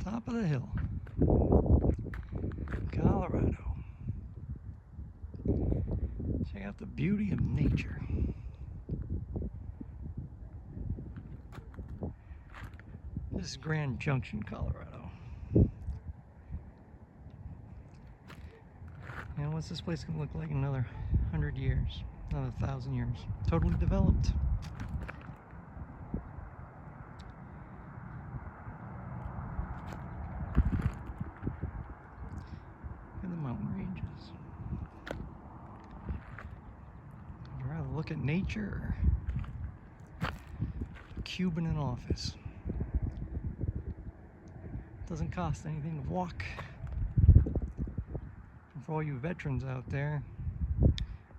Top of the hill, Colorado. Check out the beauty of nature. This is Grand Junction, Colorado. And what's this place gonna look like in another 100 years, another 1,000 years? Totally developed. Look at the mountain ranges. Would you rather look at nature or a Cuban in office? Doesn't cost anything to walk. And for all you veterans out there,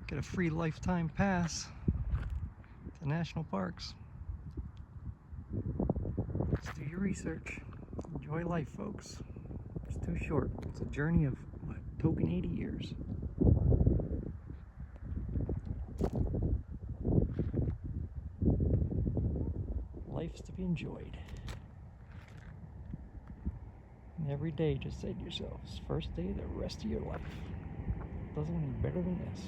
get a free lifetime pass to national parks. Just do your research. Enjoy life, folks. It's too short. It's a journey of, what, token 80 years. Life's to be enjoyed. And every day, just say to yourselves, first day of the rest of your life. Doesn't get any better than this.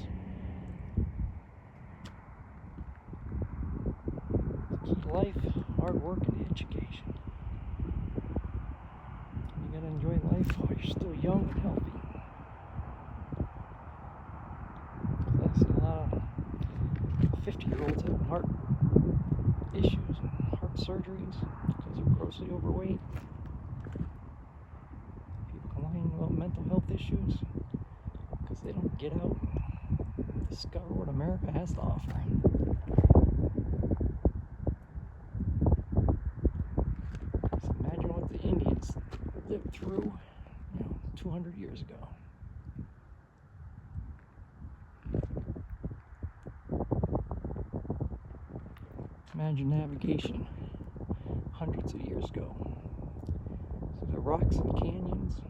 Key to life, hard work, and education. You gotta enjoy life while you're still young and healthy. I see a lot of 50-year-olds having heart issues and heart surgeries because they're grossly overweight. People complaining about mental health issues because they don't get out and discover what America has to offer. Just imagine what the Indians lived through, 200 years ago. Imagine navigation hundreds of years ago. So the rocks and canyons,